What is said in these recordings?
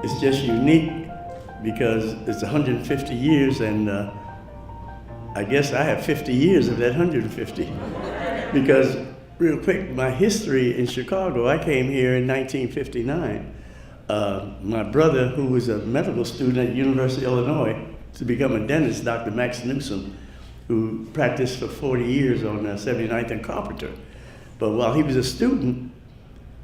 it's just unique because it's 150 years, and I guess I have 50 years of that 150. Because, real quick, my history in Chicago, I came here in 1959. My brother, who was a medical student at University of Illinois to become a dentist, Dr. Max Newsom, who practiced for 40 years on 79th and Carpenter. But while he was a student,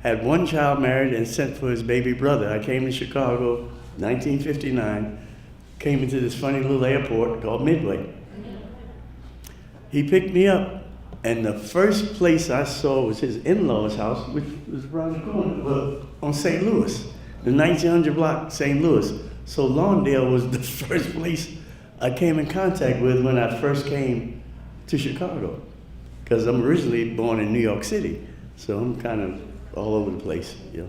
had one child married and sent for his baby brother. I came to Chicago, 1959, came into this funny little airport called Midway. He picked me up, and the first place I saw was his in-laws' house, which was around the corner, on St. Louis, the 1900 block, St. Louis. So Lawndale was the first place I came in contact with when I first came to Chicago, because I'm originally born in New York City, so I'm kind of all over the place. You know.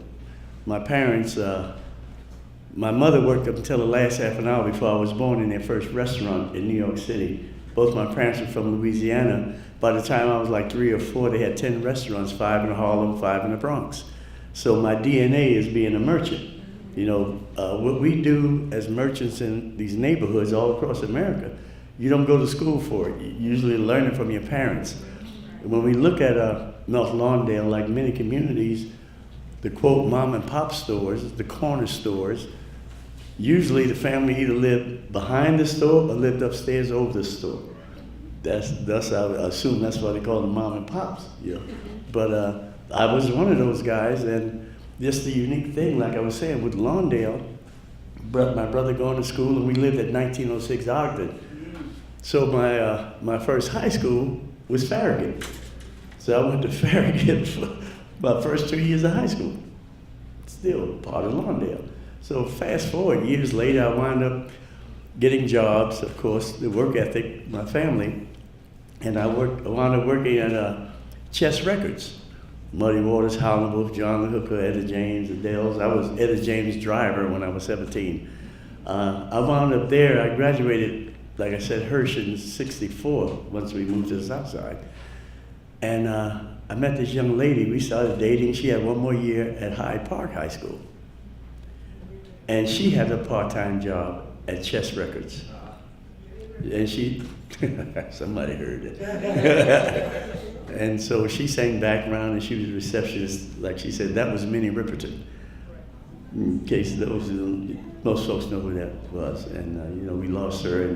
My parents, my mother worked up until the last half an hour before I was born in their first restaurant in New York City. Both my parents were from Louisiana. By the time I was like 3 or 4, they had 10 restaurants, 5 in Harlem, 5 in the Bronx. So my DNA is being a merchant. You know, what we do as merchants in these neighborhoods all across America, you don't go to school for it. You usually learn it from your parents. When we look at North Lawndale, like many communities, the quote mom and pop stores, the corner stores, usually the family either lived behind the store or lived upstairs over the store. That's I assume that's why they call them mom and pops. You know. But I was one of those guys, and just the unique thing, like I was saying, with Lawndale, my brother going to school, and we lived at 1906 Ogden. So my first high school was Farragut. So I went to Farragut for my first 2 years of high school. Still part of Lawndale. So fast forward, years later, I wound up getting jobs, of course, the work ethic, my family, and I wound up working at Chess Records. Muddy Waters, Howlin' Wolf, John the Hooker, Etta James, the Dells. I was Etta James' driver when I was 17. I wound up there. I graduated, like I said, Hirsch in '64 once we moved to the South Side. And I met this young lady. We started dating. She had one more year at Hyde Park High School. And she had a part-time job at Chess Records. And she, somebody heard it. And so she sang background, and she was a receptionist. Like she said, that was Minnie Riperton. In case most folks know who that was. And you know, we lost her in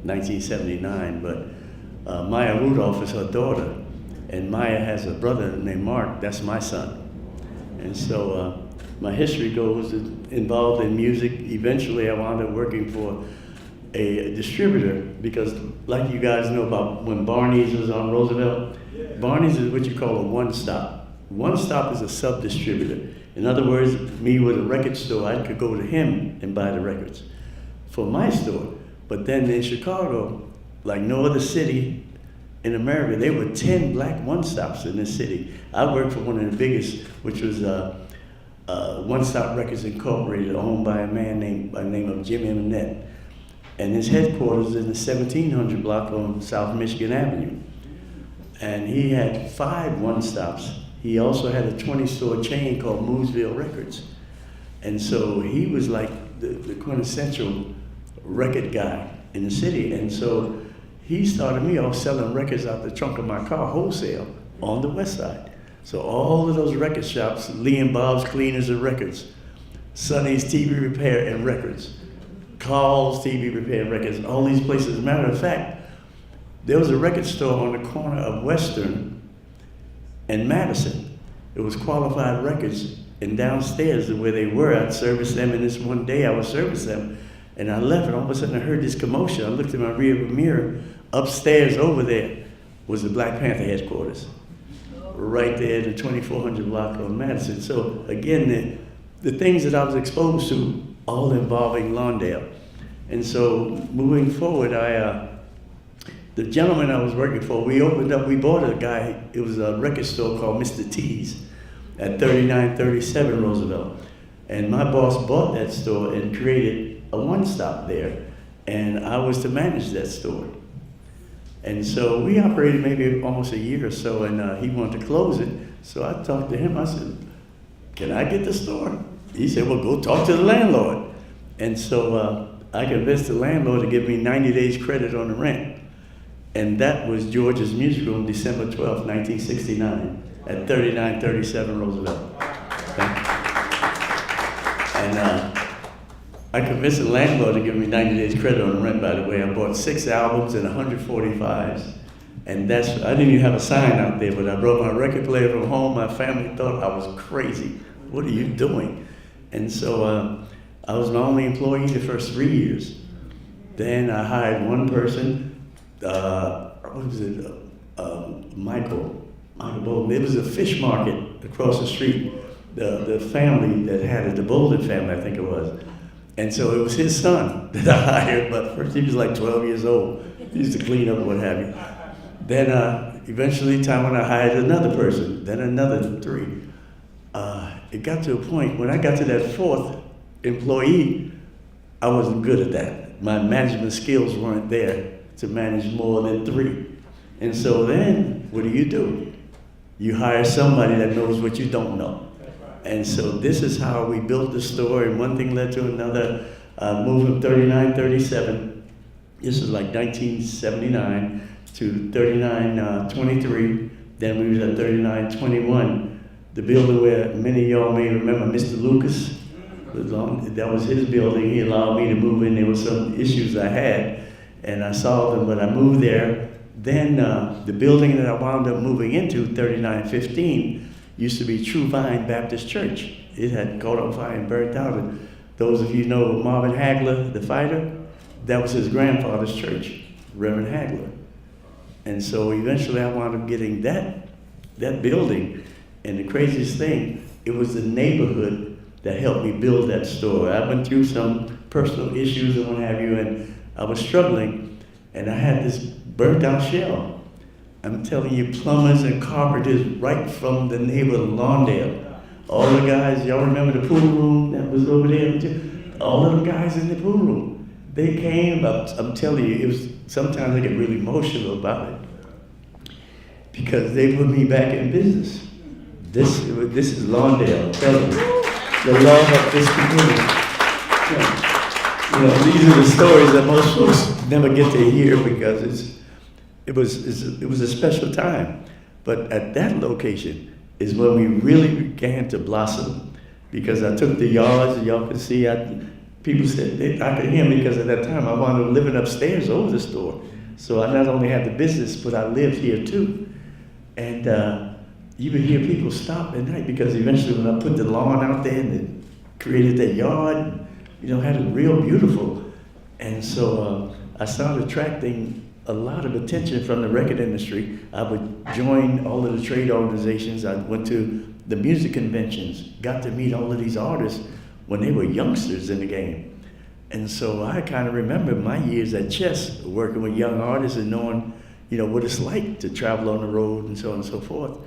1979. But Maya Rudolph is her daughter, and Maya has a brother named Mark. That's my son. And so my history goes involved in music. Eventually, I wound up working for a distributor, because like you guys know about when Barney's was on Roosevelt, Barney's is what you call a one-stop. One-stop is a sub-distributor. In other words, me with a record store, I could go to him and buy the records for my store. But then in Chicago, like no other city in America, there were 10 black one-stops in this city. I worked for one of the biggest, which was One Stop Records Incorporated, owned by a man by the name of Jim Eminette. And his headquarters in the 1700 block on South Michigan Avenue. And he had 5 one-stops. He also had a 20-store chain called Mooseville Records. And so he was like the quintessential record guy in the city. And so he started me off selling records out the trunk of my car wholesale on the west side. So all of those record shops, Lee and Bob's Cleaners and Records, Sonny's TV Repair and Records, Carl's TV Repair and Records, all these places. As a matter of fact, there was a record store on the corner of Western and Madison. It was Qualified Records, and downstairs where they were, I'd service them, and this one day I would service them, and I left, and all of a sudden I heard this commotion. I looked in my rearview mirror. Upstairs over there was the Black Panther headquarters, right there in the 2400 block on Madison. So again, the things that I was exposed to, all involving Lawndale. And so moving forward, the gentleman I was working for, we bought a guy, it was a record store called Mr. T's at 3937 Roosevelt. And my boss bought that store and created a one-stop there. And I was to manage that store. And so we operated maybe almost a year or so, and he wanted to close it. So I talked to him, I said, can I get the store? he said, well, go talk to the landlord. And so I convinced the landlord to give me 90 days credit on the rent. And that was George's Music Room, December 12th, 1969, at 3937 Roosevelt. Okay? And I convinced the landlord to give me 90 days credit on the rent, by the way. I bought 6 albums and 145s. And I didn't even have a sign out there, but I brought my record player from home. My family thought I was crazy. What are you doing? And so I was my only employee the first 3 years. Then I hired one person, what was it, Michael Bolton. It was a fish market across the street. The family that had it, the Bolton family, I think it was. And so it was his son that I hired, but first he was like 12 years old. He used to clean up and what have you. Then eventually, time when I hired another person, then another 3. It got to a point when I got to that 4th employee, I wasn't good at that. My management skills weren't there to manage more than 3. And so then, what do? You hire somebody that knows what you don't know. And so this is how we built the store, and one thing led to another. Moved from 3937, this was like 1979, to 3923. Then we was at 3921, the building where many of y'all may remember Mr. Lucas. That was his building. He allowed me to move in. There were some issues I had, and I solved them, but I moved there. Then the building that I wound up moving into, 3915, used to be True Vine Baptist Church. It had caught on fire and burnt out. And those of you know Marvin Hagler, the fighter, that was his grandfather's church, Reverend Hagler. And so eventually I wound up getting that building. And the craziest thing, it was the neighborhood that helped me build that store. I went through some personal issues and what have you, and I was struggling, and I had this burnt out shell. I'm telling you, plumbers and carpenters right from the neighborhood of Lawndale. All the guys, y'all remember the pool room that was over there? All of the guys in the pool room, they came up. I'm telling you, it was, sometimes I get really emotional about it because they put me back in business. This is Lawndale, I'm telling you. The love of this community. These are the stories that most folks never get to hear because it was a special time. But at that location is when we really began to blossom, because I took the yards, and y'all can see, people said, I could hear me because at that time I wound up living upstairs over the store. So I not only had the business, but I lived here too. And you would hear people stop at night because eventually when I put the lawn out there and created that yard, had it real beautiful. And so I started attracting a lot of attention from the record industry. I would join all of the trade organizations. I went to the music conventions, got to meet all of these artists when they were youngsters in the game. And so I kind of remember my years at Chess, working with young artists and knowing, what it's like to travel on the road and so on and so forth.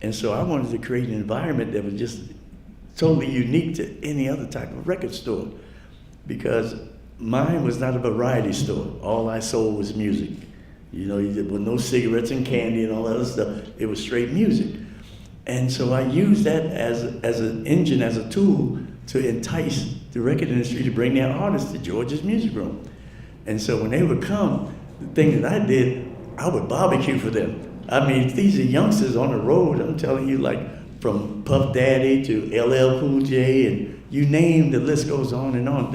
And so I wanted to create an environment that was just totally unique to any other type of record store, because mine was not a variety store. All I sold was music. There were no cigarettes and candy and all that other stuff. It was straight music. And so I used that as an engine, as a tool to entice the record industry to bring their artists to George's Music Room. And so when they would come, the thing that I did, I would barbecue for them. I mean, these are youngsters on the road, I'm telling you, like from Puff Daddy to LL Cool J, and you name, the list goes on and on.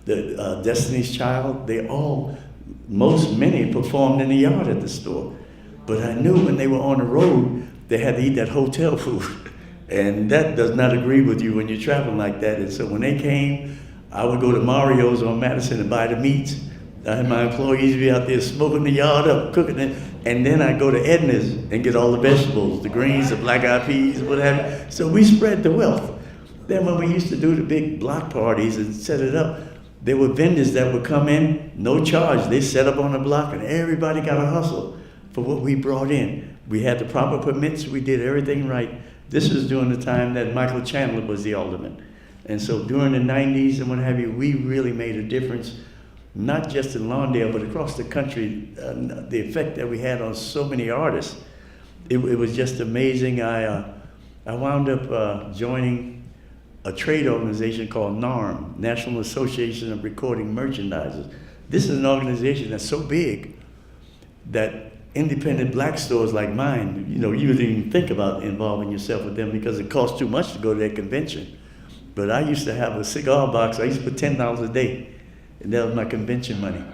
The Destiny's Child, many performed in the yard at the store. But I knew when they were on the road, they had to eat that hotel food. And that does not agree with you when you're traveling like that. And so when they came, I would go to Mario's on Madison and buy the meats. I had my employees be out there smoking the yard up, cooking it. And then I go to Edna's and get all the vegetables, the greens, the black eyed peas, whatever. So we spread the wealth. Then when we used to do the big block parties and set it up, there were vendors that would come in, no charge. They set up on the block and everybody got a hustle for what we brought in. We had the proper permits, we did everything right. This was during the time that Michael Chandler was the alderman. And so during the 90s and what have you, we really made a difference, not just in Lawndale, but across the country. The effect that we had on so many artists, it was just amazing. I wound up joining a trade organization called NARM, National Association of Recording Merchandisers. This is an organization that's so big that independent black stores like mine, you wouldn't even think about involving yourself with them because it costs too much to go to their convention. But I used to have a cigar box. I used to put $10 a day, and that was my convention money.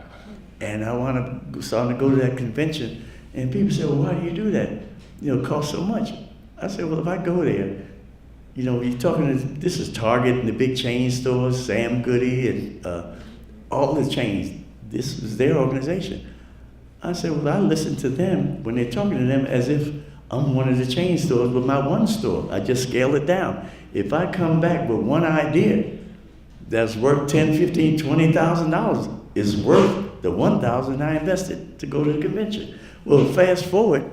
And I started to go to that convention, and people said, well, why do you do that? It costs so much. I said, well, if I go there, you're talking to, this is Target and the big chain stores, Sam Goody and all the chains. This is their organization. I said, well, I listen to them when they're talking to them as if I'm one of the chain stores with my one store. I just scale it down. If I come back with one idea that's worth $10, $15, $20,000, it's worth the $1,000 I invested to go to the convention. Well, fast forward,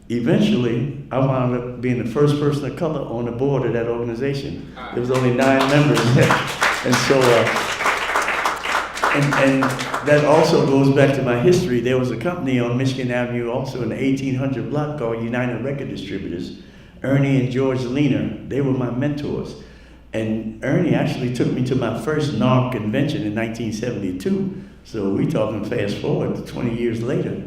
eventually, I wound up being the first person of color on the board of that organization. There was only 9 members. And so, and that also goes back to my history. There was a company on Michigan Avenue, also in the 1800 block, called United Record Distributors. Ernie and George Leaner, they were my mentors. And Ernie actually took me to my first NARM convention in 1972. So we talking fast forward to 20 years later.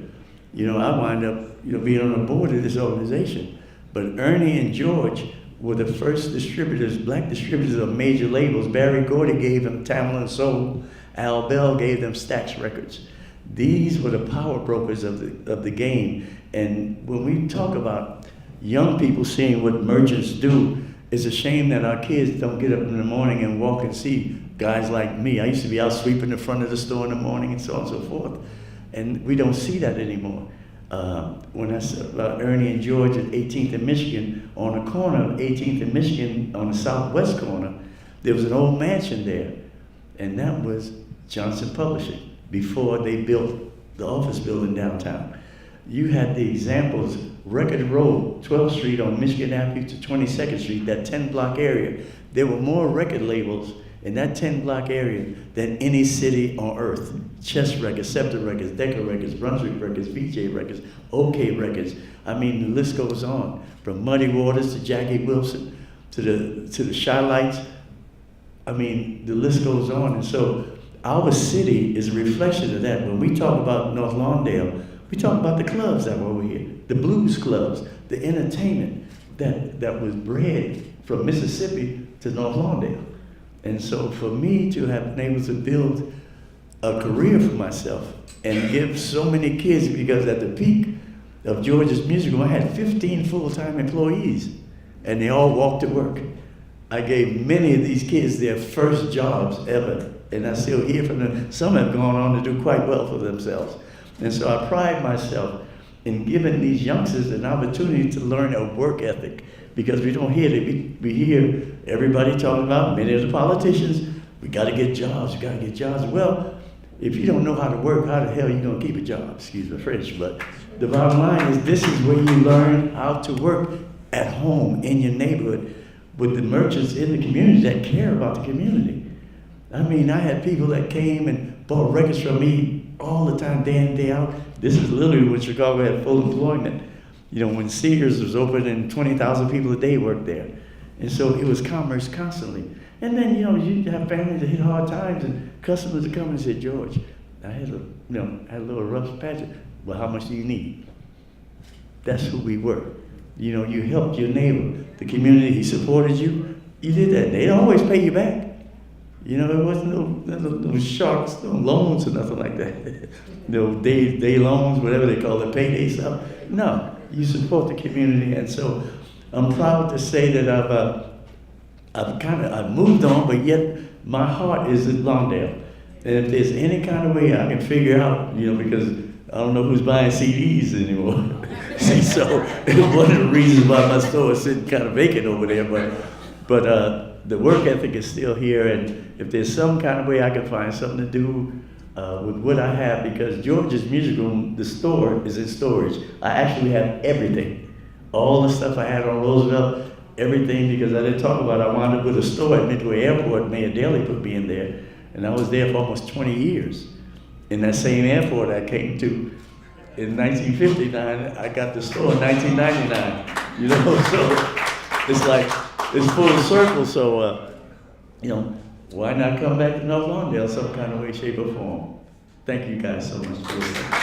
I wind up, being on the board of this organization. But Ernie and George were the first distributors, black distributors of major labels. Barry Gordy gave them Tamla and Soul. Al Bell gave them Stax Records. These were the power brokers of the game. And when we talk about young people seeing what merchants do, it's a shame that our kids don't get up in the morning and walk and see guys like me. I used to be out sweeping the front of the store in the morning and so on and so forth. And we don't see that anymore. When I said about Ernie and George at 18th and Michigan, on the corner of 18th and Michigan, on the southwest corner, there was an old mansion there. And that was Johnson Publishing, before they built the office building downtown. You had the examples, Record Road, 12th Street on Michigan Avenue to 22nd Street, that 10-block area. There were more record labels in that 10-block area than any city on earth. Chess Records, Scepter Records, Decca Records, Brunswick Records, VJ Records, OK Records. I mean, the list goes on. From Muddy Waters to Jackie Wilson to the Shy-Lights. I mean, the list goes on. And so our city is a reflection of that. When we talk about North Lawndale, we talk about the clubs that were over here, the blues clubs, the entertainment that was bred from Mississippi to North Lawndale. And so for me to have been able to build a career for myself and give so many kids, because at the peak of George's Music Room, I had 15 full-time employees, and they all walked to work. I gave many of these kids their first jobs ever, and I still hear from them. Some have gone on to do quite well for themselves. And so I pride myself in giving these youngsters an opportunity to learn a work ethic, because we don't hear it. We hear everybody talking about, many of the politicians, we gotta get jobs, we gotta get jobs. Well, if you don't know how to work, how the hell are you gonna keep a job? Excuse my French, but the bottom line is this is where you learn how to work at home, in your neighborhood, with the merchants in the community that care about the community. I mean, I had people that came and bought records from me all the time, day in, day out. This is literally when Chicago had full employment. When Sears was open and 20,000 people a day worked there. And so it was commerce constantly. And then, you have families that hit hard times and customers that come and say, George, I had a little rough patch. Well, how much do you need? That's who we were. You helped your neighbor, the community, he supported you. You did that. They'd always pay you back. There wasn't no sharks, no loans or nothing like that. Day loans, whatever they call it, payday stuff. No, you support the community. And so I'm proud to say that I've moved on, but yet my heart is at Lawndale. And if there's any kind of way I can figure out, because I don't know who's buying CDs anymore. See, so it's one of the reasons why my store is sitting kind of vacant over there. But the work ethic is still here, and if there's some kind of way I can find something to do with what I have, because George's Music Room, the store is in storage. I actually have everything. All the stuff I had on Roosevelt, everything, because I didn't talk about it. I wound up with a store at Midway Airport. Mayor Daley put me in there, and I was there for almost 20 years. In that same airport I came to in 1959, I got the store in 1999. So it's like, it's full circle. So why not come back to North Lawndale some kind of way, shape, or form? Thank you guys so much for listening.